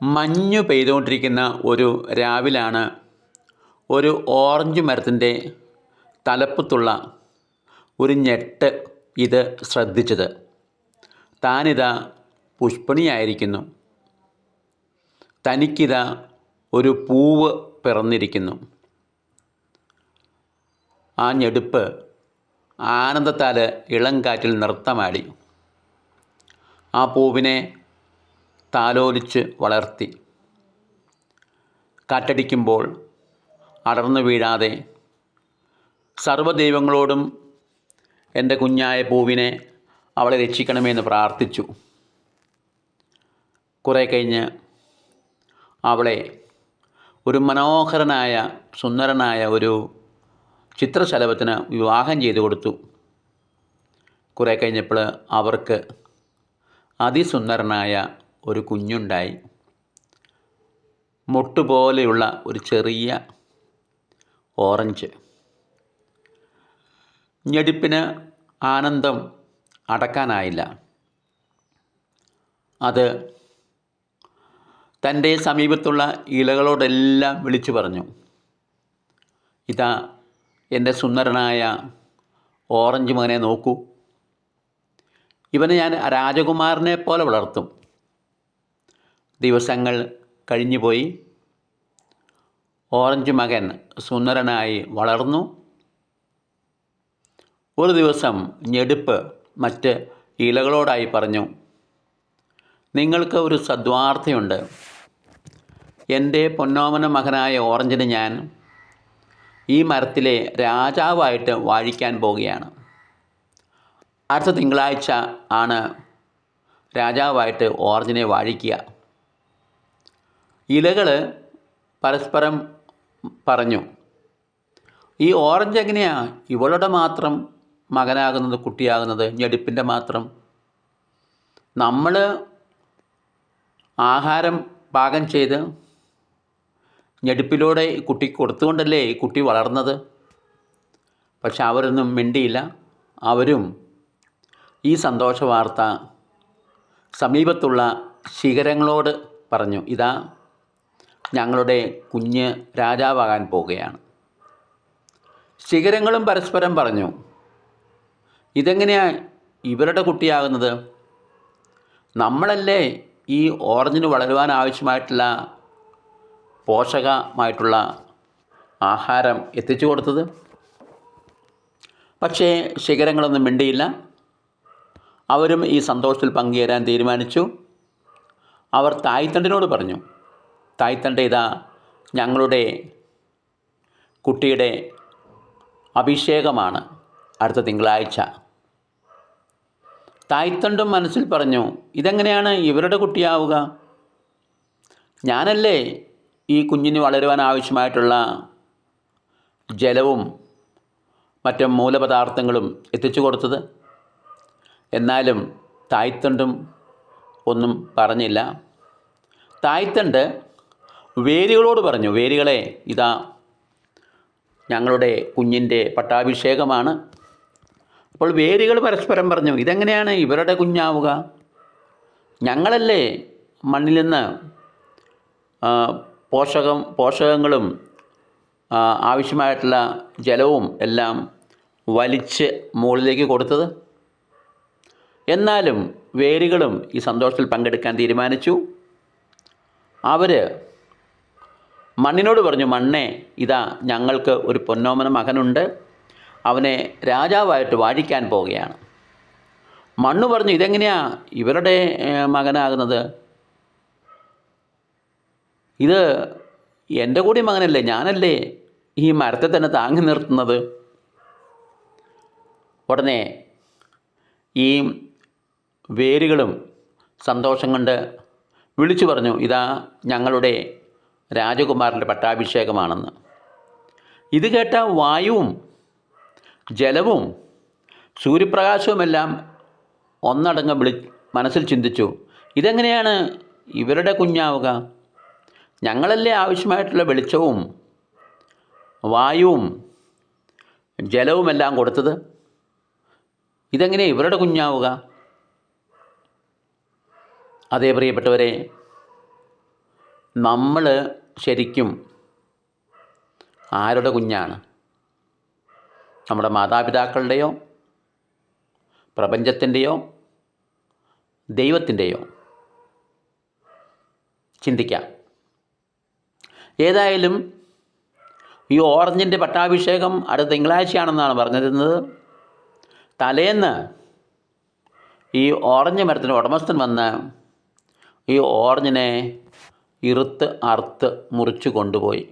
മഞ്ഞു പെയ്തുകൊണ്ടിരിക്കുന്ന ഒരു രാവിലാണ് ഒരു ഓറഞ്ച് മരത്തിൻ്റെ തലപ്പത്തുള്ള ഒരു ഞെട്ട് ഇത് ശ്രദ്ധിച്ചത്. താനിതാ പുഷ്പണിയായിരിക്കുന്നു. തനിക്കിതാ ഒരു പൂവ് പിറന്നിരിക്കുന്നു. ആ ഞെടുപ്പ് ആനന്ദത്താൽ ഇളം കാറ്റിൽ നൃത്തമാടി. ആ പൂവിനെ താലോലിച്ച് വളർത്തി. കാറ്റടിക്കുമ്പോൾ അടർന്നു വീഴാതെ സർവ്വദൈവങ്ങളോടും എൻ്റെ കുഞ്ഞായ പൂവിനെ അവളെ രക്ഷിക്കണമെന്ന് പ്രാർത്ഥിച്ചു. കുറേ കഴിഞ്ഞ് അവളെ ഒരു മനോഹരനായ സുന്ദരനായ ഒരു ചിത്രശലഭത്തിന് വിവാഹം ചെയ്തു കൊടുത്തു. കുറേ കഴിഞ്ഞപ്പോൾ അവർക്ക് അതിസുന്ദരനായ ഒരു കുഞ്ഞുണ്ടായി. മുട്ടുപോലെയുള്ള ഒരു ചെറിയ ഓറഞ്ച്. ഞെടുപ്പിന് ആനന്ദം അടക്കാനായില്ല. അത് തൻ്റെ സമീപത്തുള്ള ഇലകളോടെല്ലാം വിളിച്ചു പറഞ്ഞു, ഇതാ എൻ്റെ സുന്ദരനായ ഓറഞ്ച് മകനെ നോക്കൂ, ഇവനെ ഞാൻ രാജകുമാരനെ പോലെ വളർത്തും. ദിവസങ്ങൾ കഴിഞ്ഞുപോയി. ഓറഞ്ച് മകൻ സുന്ദരനായി വളർന്നു. ഒരു ദിവസം ഞെടുപ്പ് മറ്റ് ഇലകളോടായി പറഞ്ഞു, നിങ്ങൾക്ക് ഒരു സദ്വാർത്തയുണ്ട്. എൻ്റെ പൊന്നോമന മകനായ ഓറഞ്ചിന് ഞാൻ ഈ മരത്തിലെ രാജാവായിട്ട് വാഴിക്കാൻ പോവുകയാണ്. അടുത്ത തിങ്കളാഴ്ച ആണ് രാജാവായിട്ട് ഓറഞ്ചിനെ വാഴിക്കുക. ഇലകൾ പരസ്പരം പറഞ്ഞു, ഈ ഓറഞ്ച് എങ്ങനെയാണ് ഇവളുടെ മാത്രം മകനാകുന്നത്, കുട്ടിയാകുന്നത്, ഞെടുപ്പിൻ്റെ മാത്രം? നമ്മൾ ആഹാരം പാകം ചെയ്ത് ഞെടുപ്പിലൂടെ കുട്ടിക്ക് കൊടുത്തുകൊണ്ടല്ലേ ഈ കുട്ടി വളർന്നത്. പക്ഷെ അവരൊന്നും മിണ്ടിയില്ല. അവരും ഈ സന്തോഷ വാർത്ത സമീപത്തുള്ള ശിഖരങ്ങളോട് പറഞ്ഞു, ഇതാ ഞങ്ങളുടെ കുഞ്ഞ് രാജാവാകാൻ പോവുകയാണ്. ശിഖരങ്ങളും പരസ്പരം പറഞ്ഞു, ഇതെങ്ങനെയാണ് ഇവരുടെ കുട്ടിയാകുന്നത്? നമ്മളല്ലേ ഈ ഓറഞ്ചിന് വളരുവാൻ ആവശ്യമായിട്ടുള്ള പോഷകമായിട്ടുള്ള ആഹാരം എത്തിച്ചു കൊടുത്തത്. പക്ഷേ ശിഖരങ്ങളൊന്നും മിണ്ടിയില്ല. അവരും ഈ സന്തോഷത്തിൽ പങ്കുചേരാൻ തീരുമാനിച്ചു. അവർ തായ്തണ്ടിനോട് പറഞ്ഞു, തായ്തണ്ട്, ഇതാ ഞങ്ങളുടെ കുട്ടിയുടെ അഭിഷേകമാണ് അടുത്ത തിങ്കളാഴ്ച. തായ്തണ്ടും മനസ്സിൽ പറഞ്ഞു, ഇതെങ്ങനെയാണ് ഇവരുടെ കുട്ടിയാവുക? ഞാനല്ലേ ഈ കുഞ്ഞിന് വളരുവാൻ ആവശ്യമായിട്ടുള്ള ജലവും മറ്റ് മൂലപദാർത്ഥങ്ങളും എത്തിച്ചു കൊടുത്തത്. എന്നാലും തായ്തണ്ടും ഒന്നും പറഞ്ഞില്ല. തായ്തണ്ട് വേരുകളോട് പറഞ്ഞു, വേരുകളെ, ഇതാ ഞങ്ങളുടെ കുഞ്ഞിൻ്റെ പട്ടാഭിഷേകമാണ്. അപ്പോൾ വേരുകൾ പരസ്പരം പറഞ്ഞു, ഇതെങ്ങനെയാണ് ഇവരുടെ കുഞ്ഞാവുക? ഞങ്ങളല്ലേ മണ്ണിൽ നിന്ന് പോഷകങ്ങളും ആവശ്യമായിട്ടുള്ള ജലവും എല്ലാം വലിച്ച് മുകളിലേക്ക് കൊടുത്തത്. എന്നാലും വേരുകളും ഈ സന്തോഷത്തിൽ പങ്കെടുക്കാൻ തീരുമാനിച്ചു. അവർ മണ്ണിനോട് പറഞ്ഞു, മണ്ണേ, ഇതാ ഞങ്ങൾക്ക് ഒരു പൊന്നോമന മകനുണ്ട്. അവനെ രാജാവായിട്ട് വാഴിക്കാൻ പോവുകയാണ്. മണ്ണ് പറഞ്ഞു, ഇതെങ്ങനെയാണ് ഇവരുടെ മകനാകുന്നത്? ഇത് എൻ്റെ കൂടി മകനല്ലേ, ഞാനല്ലേ ഈ മരത്തെ തന്നെ താങ്ങി നിർത്തുന്നത്. ഉടനെ ഈ വേരുകളും സന്തോഷം കൊണ്ട് വിളിച്ചു പറഞ്ഞു, ഇതാ ഞങ്ങളുടെ രാജകുമാരൻ്റെ പട്ടാഭിഷേകമാണെന്ന്. ഇത് കേട്ട വായുവും ജലവും സൂര്യപ്രകാശവുമെല്ലാം ഒന്നടങ്കം മനസ്സിൽ ചിന്തിച്ചു, ഇതെങ്ങനെയാണ് ഇവരുടെ കുഞ്ഞാവുക? ഞങ്ങളല്ലേ ആവശ്യമായിട്ടുള്ള വെളിച്ചവും വായുവും ജലവുമെല്ലാം കൊടുത്തത്. ഇതെങ്ങനെ ഇവരുടെ കുഞ്ഞാവുക? അതേ പ്രിയപ്പെട്ടവരെ, നമ്മൾ ശരിക്കും ആരുടെ കുഞ്ഞാണ്? നമ്മുടെ മാതാപിതാക്കളുടെയോ, പ്രപഞ്ചത്തിൻ്റെയോ, ദൈവത്തിൻ്റെയോ? ചിന്തിക്കാം. ഏതായാലും ഈ ഓറഞ്ചിൻ്റെ പട്ടാഭിഷേകം അടുത്ത തിങ്കളാഴ്ചയാണെന്നാണ് പറഞ്ഞിരുന്നത്. തലേന്ന് ഈ ഓറഞ്ച് മരത്തിന് ഉടമസ്ഥൻ വന്ന് ഈ ഓറഞ്ചിനെ അറുത്ത് മുറിച്ച് കൊണ്ടുപോയി.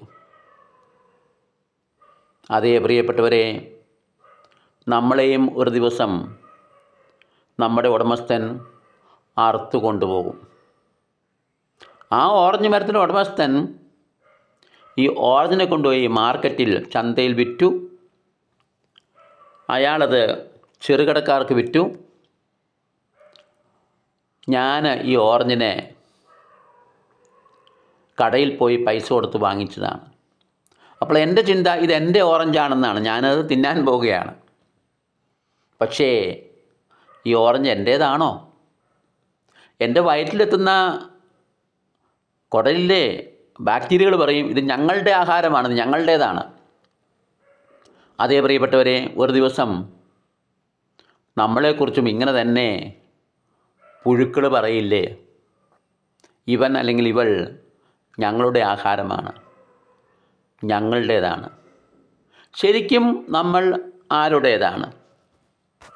അതേ പ്രിയപ്പെട്ടവരെ, നമ്മളെയും ഒരു ദിവസം നമ്മുടെ ഉടമസ്ഥൻ അറുത്ത് കൊണ്ടുപോകും. ആ ഓറഞ്ച് മരത്തിൻ്റെ ഉടമസ്ഥൻ ഈ ഓറഞ്ചിനെ കൊണ്ടുപോയി മാർക്കറ്റിൽ, ചന്തയിൽ വിറ്റു. അയാളത് ചെറുകടക്കാർക്ക് വിറ്റു. ഞാൻ ഈ ഓറഞ്ചിനെ കടയിൽ പോയി പൈസ കൊടുത്ത് വാങ്ങിച്ചതാണ്. അപ്പോൾ എൻ്റെ ചിന്ത, ഇതെൻ്റെ ഓറഞ്ചാണെന്നാണ്. ഞാനത് തിന്നാൻ പോവുകയാണ്. പക്ഷേ ഈ ഓറഞ്ച് എൻ്റേതാണോ? എൻ്റെ വയറ്റിലെത്തുന്ന കുടലിലെ ബാക്ടീരിയകൾ പറയും ഇത് ഞങ്ങളുടെ ആഹാരമാണ്, ഇത് ഞങ്ങളുടേതാണ്. അതേ പ്രിയപ്പെട്ടവരെ, ഒരു ദിവസം നമ്മളെക്കുറിച്ചും ഇങ്ങനെ തന്നെ പുഴുക്കൾ പറയില്ലേ, ഇവൻ അല്ലെങ്കിൽ ഇവൾ ഞങ്ങളുടെ ആഹാരമാണ്, ഞങ്ങളുടേതാണ്. ശരിക്കും നമ്മൾ ആരുടേതാണ്?